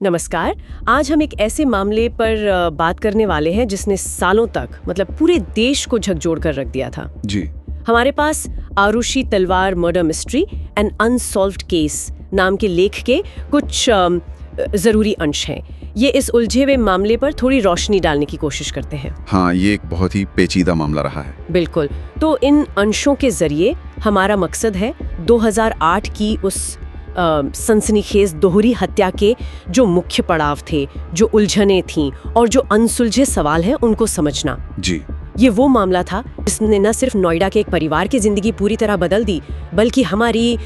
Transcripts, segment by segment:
नमस्कार। आज हम एक ऐसे मामले पर बात करने वाले हैं जिसने सालों तक मतलब पूरे देश को झकझोर कर रख दिया था। जी। हमारे पास आरुषि तलवार murder mystery and unsolved case नाम के लेख के कुछ जरूरी अंश हैं। ये इस उलझे हुए मामले पर थोड़ी रोशनी डालने की कोशिश करते हैं। हाँ, ये एक बहुत ही पेचीदा मामला रहा है। बिल्कुल। तो इन अंशों के जरिए हमारा मकसद है 2008 की उस सनसनीखेज दोहरी हत्या के जो मुख्य पड़ाव थे, जो उलझनें थीं और जो अनसुलझे सवाल हैं उनको समझना। जी। ये वो मामला था जिसने न सिर्फ नोएडा के एक परिवार की जिंदगी पूरी तरह बदल दी, बल्कि हमारी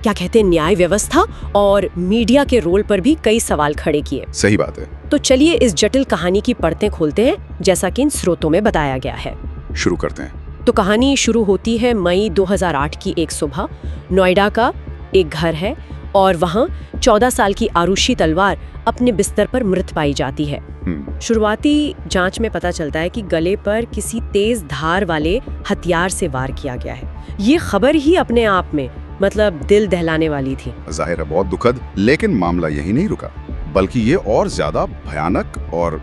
क्या कहते हैं न्याय व्यवस्था और मीडिया के रोल पर भी कई सवाल खड़े किए। सही बात है। तो चलिए इस जटिल कहानी की परतें खोलते हैं, जैसा कि इन स्रोतों में बताया गया है। शुरू करते हैं। तो कहानी शुरू होती है मई 2008 की एक सुबह। नोएडा का एक घर है और वहाँ 14 साल की आरुषि तलवार अपने बिस्तर पर मृत पाई जाती है। शुरुआती जांच में पता चलता है कि गले पर किसी तेज धार वाले हथियार से वार किया गया है। ये खबर ही अपने आप में मतलब दिल दहलाने वाली थी। जाहिर है बहुत दुखद, लेकिन मामला यही नहीं रुका, बल्कि ये और ज्यादा भयानक और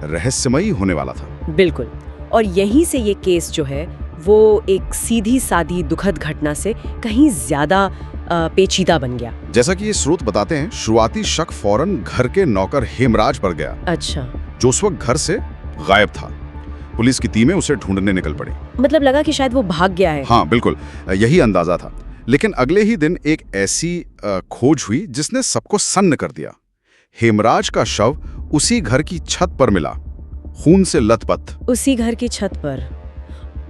रहस्यमयी होने वाला था। बिल्कुल। और यहीं से ये केस जो है वो एक सीधी सादी दुखद घटना से कहीं ज्यादा पेचीदा बन गया। जैसा कि ये स्रोत बताते हैं, शुरुआती शक फौरन घर के नौकर हेमराज पर गया। अच्छा। जो उस वक्त घर से गायब था। पुलिस की टीमें उसे ढूंढने निकल पड़ी। मतलब लगा कि शायद वो भाग गया है। हाँ बिल्कुल, यही अंदाजा था। लेकिन अगले ही दिन एक ऐसी खोज हुई जिसने सबको सन्न कर दिया। हेमराज का शव उसी घर की छत पर मिला, खून से लथपथ। उसी घर की छत पर?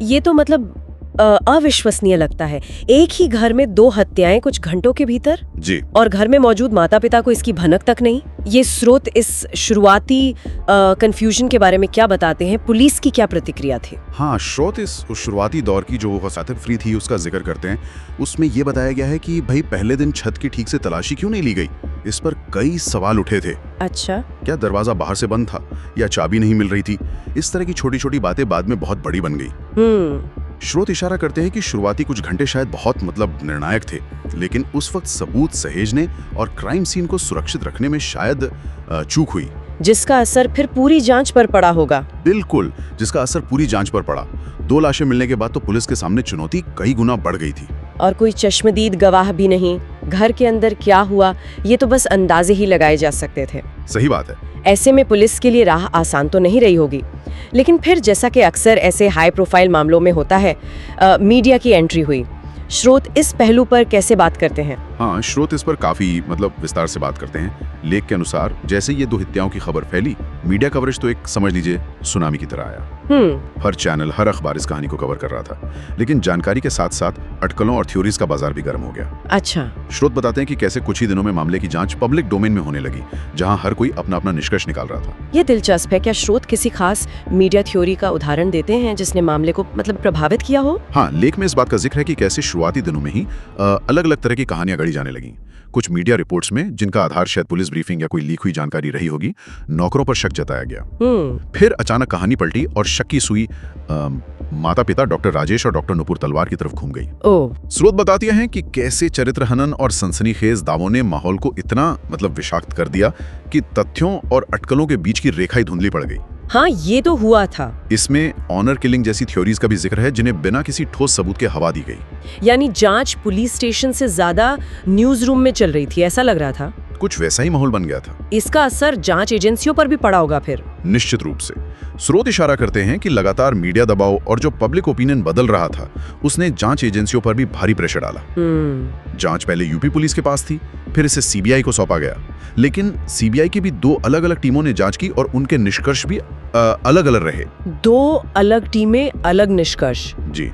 ये तो मतलब अविश्वसनीय लगता है। एक ही घर में 2 हत्याएं कुछ घंटों के भीतर। जी। और घर में मौजूद माता पिता को इसकी भनक तक नहीं। ये स्रोत इस शुरुआती कंफ्यूजन के बारे में क्या बताते हैं? पुलिस की क्या प्रतिक्रिया थी? हाँ, स्रोत इस शुरुआती दौर की जो वसातत फ्री थी उसका जिक्र करते हैं। उसमें ये बताया गया है कि भाई पहले दिन छत की ठीक से तलाशी क्यों नहीं ली गई? इस पर कई सवाल उठे थे। अच्छा। क्या दरवाजा बाहर से बंद था या चाबी नहीं मिल रही थी? इस तरह की छोटी छोटी बातें बाद में बहुत बड़ी बन गई। स्रोत इशारा करते हैं कि शुरुआती कुछ घंटे शायद बहुत निर्णायक थे, लेकिन उस वक्त सबूत सहेजने और क्राइम सीन को सुरक्षित रखने में शायद चूक हुई, जिसका असर फिर पूरी जांच पर पड़ा होगा। बिल्कुल, जिसका असर पूरी जांच पर पड़ा। 2 लाशें मिलने के बाद तो पुलिस के सामने चुनौती कई गुना बढ़ गई थी। और कोई चश्मदीद गवाह भी नहीं। घर के अंदर क्या हुआ ये तो बस अंदाजे ही लगाए जा सकते थे। सही बात है। ऐसे में पुलिस के लिए राह आसान तो नहीं रही होगी। लेकिन फिर जैसा कि अक्सर ऐसे हाई प्रोफाइल मामलों में होता है, मीडिया की एंट्री हुई। स्रोत इस पहलू पर कैसे बात करते हैं? हाँ, स्रोत इस पर काफी विस्तार से बात करते हैं। लेख के अनुसार जैसे ये 2 हत्याओं की खबर फैली, मीडिया कवरेज तो एक समझ लीजिए सुनामी की तरह आया। हर चैनल, हर अखबार इस कहानी को कवर कर रहा था। लेकिन जानकारी के साथ साथ अटकलों और थ्योरीज का बाजार भी गर्म हो गया। अच्छा। स्रोत बताते हैं कि कैसे कुछ ही दिनों में मामले की जांच पब्लिक डोमेन में होने लगी, जहां हर कोई अपना अपना निष्कर्ष निकाल रहा था। ये दिलचस्प है। क्या स्रोत किसी खास मीडिया थ्योरी का उदाहरण देते हैं जिसने मामले को प्रभावित किया हो? हाँ, लेख में इस बात का जिक्र है कि कैसे शुरुआती दिनों में ही अलग अलग तरह की कहानियां गढ़ी जाने लगी। कुछ मीडिया रिपोर्ट्स में, जिनका आधार शायद पुलिस ब्रीफिंग या कोई लीक हुई जानकारी रही होगी, नौकरों पर शक जताया गया। फिर अचानक कहानी पलटी और शक की सुई माता पिता डॉक्टर राजेश और डॉक्टर नुपुर तलवार की तरफ घूम गई। स्रोत बताती हैं कि कैसे चरित्र हनन और सनसनीखेज दावों ने माहौल को इतना विषाक्त कर दिया कि तथ्यों और अटकलों के बीच की रेखा ही धुंधली पड़ गई। हाँ, ये तो हुआ था। इसमें ऑनर किलिंग जैसी थ्योरीज का भी जिक्र है, जिन्हें बिना किसी ठोस सबूत के हवा दी गई। यानी जांच पुलिस स्टेशन से ज्यादा न्यूज रूम में चल रही थी, ऐसा लग रहा था। कुछ वैसा ही माहौल बन गया था। इसका असर जांच एजेंसियों पर भी पड़ा होगा फिर। निश्चित रूप से। स्रोत इशारा करते हैं कि लगातार मीडिया दबाव और जो पब्लिक ओपिनियन बदल रहा था, उसने जांच एजेंसियों पर भी भारी प्रेशर डाला। जांच पहले यूपी पुलिस के पास थी, फिर इसे सीबीआई को सौंपा गया। लेकिन सीबीआई की भी 2 अलग अलग टीमों ने जांच की और उनके निष्कर्ष भी अलग अलग रहे। 2 अलग टीमें, अलग निष्कर्ष। जी।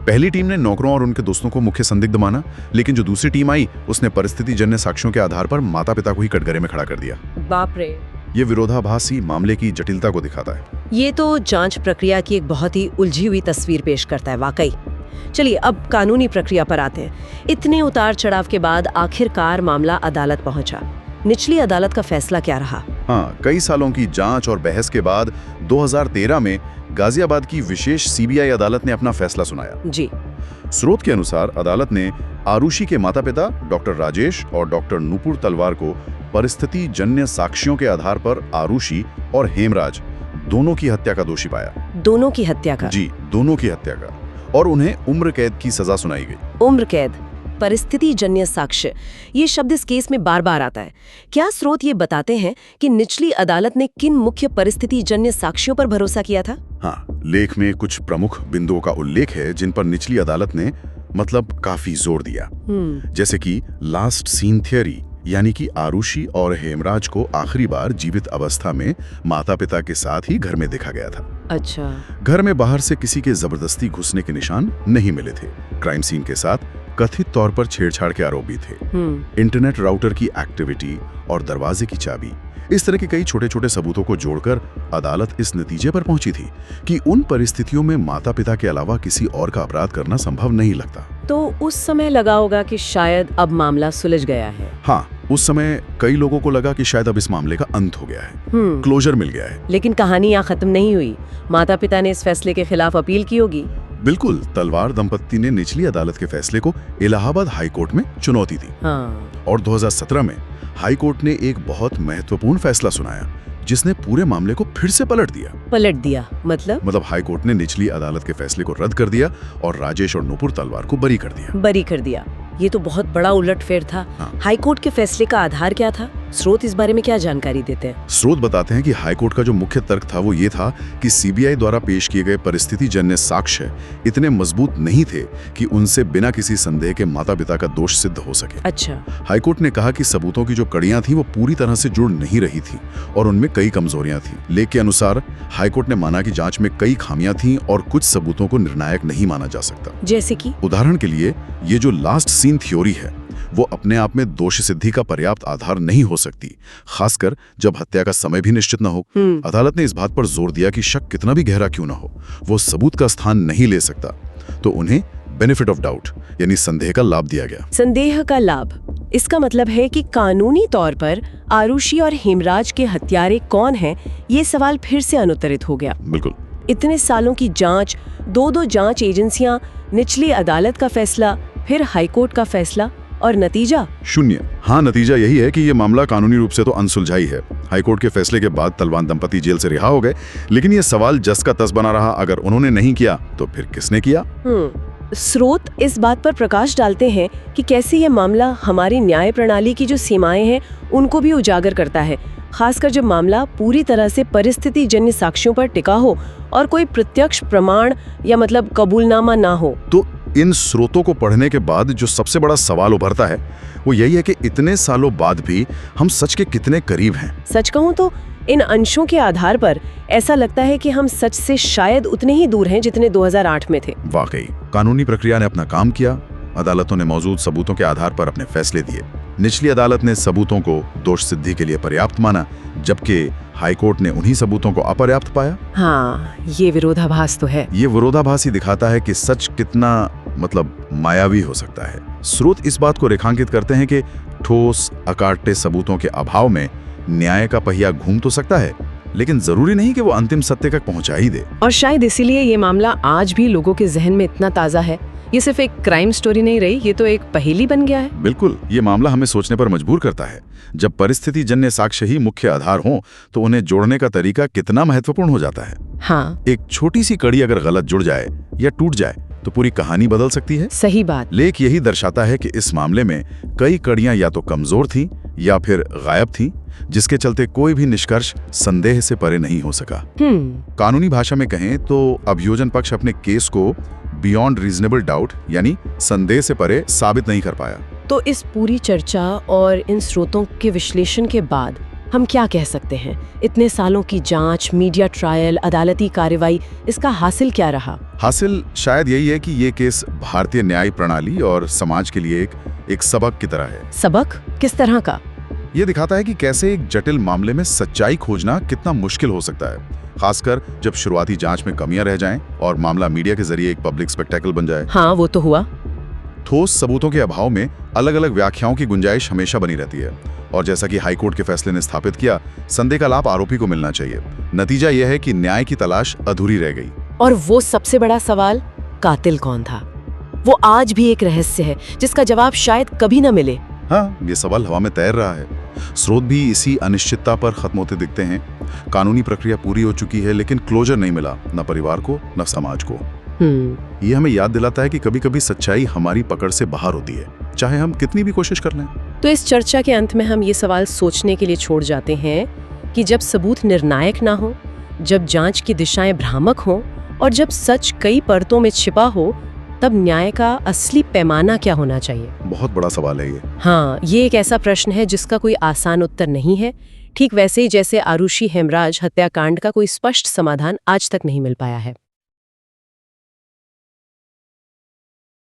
पहली टीम ने नौकरों और उनके दोस्तों को मुख्य संदिग्ध माना, लेकिन जो दूसरी टीम आई उसने परिस्थिति जन्य साक्ष्यों के आधार पर माता पिता को ही कटघरे में खड़ा कर दिया। बाप रे। ये विरोधाभास ही मामले की जटिलता को दिखाता है। ये तो जांच प्रक्रिया की एक बहुत ही उलझी हुई तस्वीर पेश करता है वाकई। चलिए अब कानूनी प्रक्रिया पर आते हैं। इतने उतार चढ़ाव के बाद आखिरकार मामला अदालत पहुंचा। निचली अदालत का फैसला क्या रहा? हाँ, कई सालों की जांच और बहस के बाद 2013 में गाजियाबाद की विशेष सीबीआई अदालत ने अपना फैसला सुनाया। जी। स्रोत के अनुसार अदालत ने आरुषि के माता पिता डॉक्टर राजेश और डॉक्टर नुपुर तलवार को परिस्थिति जन्य साक्ष्यों के आधार पर आरुषि और हेमराज दोनों की हत्या का दोषी पाया। दोनों की हत्या का? जी, दोनों की हत्या का, और उन्हें उम्र कैद की सजा सुनाई गई। उम्र कैद, परिस्थिति जन्य साक्ष्य, ये शब्द इस केस में बार बार आता है। क्या स्रोत ये बताते हैं कि निचली अदालत ने किन मुख्य परिस्थिति जन्य साक्ष्यों पर भरोसा किया था? हाँ, लेख में कुछ प्रमुख बिंदुओं का उल्लेख है जिन पर निचली अदालत ने काफी जोर दिया। जैसे कि लास्ट सीन थ्योरी, यानी कि आरुषि और हेमराज को आखिरी बार जीवित अवस्था में माता पिता के साथ ही घर में देखा गया था। अच्छा। घर में बाहर से किसी के जबरदस्ती घुसने के निशान नहीं मिले थे। क्राइम सीन के साथ कथित तौर पर छेड़छाड़ के आरोप भी थे। इंटरनेट राउटर की एक्टिविटी और दरवाजे की चाबी, इस तरह के कई छोटे छोटे सबूतों को जोड़कर अदालत इस नतीजे पर पहुंची थी कि उन परिस्थितियों में माता पिता के अलावा किसी और का अपराध करना संभव नहीं लगता। तो उस समय लगा होगा कि शायद अब मामला सुलझ गया है। हाँ, उस समय कई लोगों को लगा कि शायद अब इस मामले का अंत हो गया है, क्लोजर मिल गया है। लेकिन कहानी यहाँ खत्म नहीं हुई। माता पिता ने इस फैसले के खिलाफ अपील की होगी। बिल्कुल, तलवार दंपत्ति ने निचली अदालत के फैसले को इलाहाबाद हाई कोर्ट में चुनौती दी। और 2017 में हाई कोर्ट ने एक बहुत महत्वपूर्ण फैसला सुनाया जिसने पूरे मामले को फिर से पलट दिया। मतलब हाई कोर्ट ने निचली अदालत के फैसले को रद्द कर दिया और राजेश और नूपुर तलवार को बरी कर दिया। ये तो बहुत बड़ा उलटफेर था। हाई कोर्ट के फैसले का आधार क्या था? स्रोत इस बारे में क्या जानकारी देते हैं? स्रोत बताते हैं कि हाई कोर्ट का जो मुख्य तर्क था वो ये था कि सीबीआई द्वारा पेश किए गए परिस्थिति जन्य साक्ष्य इतने मजबूत नहीं थे कि उनसे बिना किसी संदेह के माता पिता का दोष सिद्ध हो सके। अच्छा। हाई कोर्ट ने कहा कि सबूतों की जो कड़ियां थी वो पूरी तरह से जुड़ नहीं रही थी और उनमें कई कमजोरियां थी। लेख के अनुसार हाई कोर्ट ने माना कि जांच में कई खामियां थी और कुछ सबूतों को निर्णायक नहीं माना जा सकता। जैसे कि उदाहरण के लिए ये जो लास्ट सीन थ्योरी है वो अपने आप में दोष सिद्धि का पर्याप्त आधार नहीं हो सकती, खासकर जब हत्या का समय भी निश्चित न हो। अदालत ने इस बात पर जोर दिया कि शक कितना भी गहरा क्यों न हो, वो सबूत का स्थान नहीं ले सकता, तो उन्हें बेनिफिट ऑफ डाउट यानी संदेह का लाभ दिया गया। संदेह का लाभ, इसका मतलब है कि कानूनी तौर पर आरुषि और हेमराज के हत्यारे कौन हैं, ये सवाल फिर से अनुत्तरित हो गया। बिल्कुल। इतने सालों की जांच, दो जांच एजेंसियां, निचली अदालत का फैसला, फिर हाईकोर्ट का फैसला, और नतीजा शून्य। हाँ, नतीजा यही है कि ये मामला कानूनी रूप से तो अनसुलझाई है। हाईकोर्ट के फैसले के बाद तलवार दंपति जेल से रिहा हो गए, लेकिन ये सवाल जस का तस बना रहा। अगर उन्होंने नहीं किया तो फिर किसने किया? स्रोत इस बात पर प्रकाश डालते हैं कि कैसे ये मामला हमारी न्याय प्रणाली की जो सीमाएं हैं उनको भी उजागर करता है, खासकर जब मामला पूरी तरह से परिस्थिति जन्य साक्ष्यों पर टिका हो और कोई प्रत्यक्ष प्रमाण या कबूलनामा ना हो। तो इन स्रोतों को पढ़ने के बाद जो सबसे बड़ा सवाल उभरता है वो यही है कि इतने सालों बाद भी हम सच के कितने करीब हैं। सच कहूं तो इन अंशों के आधार पर ऐसा लगता है कि हम सच से शायद उतने ही दूर हैं जितने 2008 में थे। वाकई कानूनी प्रक्रिया ने अपना काम किया। अदालतों ने मौजूद सबूतों के आधार पर अपने फैसले दिए। निचली अदालत ने सबूतों को दोष सिद्धि के लिए पर्याप्त माना, जबकि हाई कोर्ट ने उन्हीं सबूतों को अपर्याप्त पाया। हाँ, ये विरोधाभास तो है। ये विरोधाभास ही दिखाता है कि सच कितना मायावी हो सकता है। स्रोत इस बात को रेखांकित करते हैं कि ठोस अकाट्य सबूतों के अभाव में न्याय का पहिया घूम तो सकता है, लेकिन जरूरी नहीं कि वो अंतिम सत्य तक पहुंचा ही दे। और शायद इसीलिए ये मामला आज भी लोगों के जहन में इतना ताजा है। ये सिर्फ एक क्राइम स्टोरी नहीं रही, ये तो एक पहेली बन गया है। बिल्कुल, ये मामला हमें सोचने पर मजबूर करता है। जब परिस्थिति जन्य साक्ष्य ही मुख्य आधार हो तो उन्हें जोड़ने का तरीका कितना महत्वपूर्ण हो जाता है। हाँ, एक छोटी सी कड़ी अगर गलत जुड़ जाए या टूट जाए तो पूरी कहानी बदल सकती है। सही बात। लेख यही दर्शाता है कि इस मामले में कई कड़ियां या तो कमजोर थीं या फिर गायब थीं, जिसके चलते कोई भी निष्कर्ष संदेह से परे नहीं हो सका। कानूनी भाषा में कहें तो अभियोजन पक्ष अपने केस को बियॉन्ड रीजनेबल डाउट यानी संदेह से परे साबित नहीं कर पाया। तो इस पूरी चर्चा और इन स्रोतों के विश्लेषण के बाद हम क्या कह सकते हैं? इतने सालों की जांच, मीडिया ट्रायल, अदालती कार्रवाई, इसका हासिल क्या रहा? हासिल शायद यही है कि ये केस भारतीय न्याय प्रणाली और समाज के लिए एक सबक की तरह है। सबक किस तरह का? ये दिखाता है कि कैसे एक जटिल मामले में सच्चाई खोजना कितना मुश्किल हो सकता है, खासकर जब शुरुआती जांच में कमियां रह जाएं और मामला मीडिया के जरिए एक पब्लिक स्पेक्टेकल बन जाए। हाँ, वो तो हुआ। ठोस सबूतों के अभाव में अलग अलग व्याख्याओं की गुंजाइश हमेशा बनी रहती है, और जैसा कि हाईकोर्ट के फैसले ने स्थापित किया, संदेह का लाभ आरोपी को मिलना चाहिए। नतीजा यह है कि न्याय की तलाश अधूरी रह गई। और वो सबसे बड़ा सवाल, कातिल कौन था, वो आज भी एक रहस्य है जिसका जवाब शायद कभी न मिले। हाँ, ये सवाल हवा में तैर रहा है। स्रोत भी इसी अनिश्चितता पर खत्म होते दिखते हैं। कानूनी प्रक्रिया पूरी हो चुकी है, लेकिन क्लोजर नहीं मिला, न परिवार को न समाज को। ये हमें याद दिलाता है कि कभी-कभी सच्चाई हमारी पकड़ से बाहर होती है, चाहे हम कितनी भी कोशिश कर लें। तो इस चर्चा के अंत में हम ये सवाल सोचने के लिए छोड़ जाते हैं कि जब सबूत निर्णायक ना हो, जब जांच की दिशाएं भ्रामक हों और जब सच कई परतों में छिपा हो, तब न्याय का असली पैमाना क्या होना चाहिए? बहुत बड़ा सवाल है ये। हाँ, ये एक ऐसा प्रश्न है जिसका कोई आसान उत्तर नहीं है, ठीक वैसे ही जैसे आरुषि हेमराज हत्याकांड का कोई स्पष्ट समाधान आज तक नहीं मिल पाया है।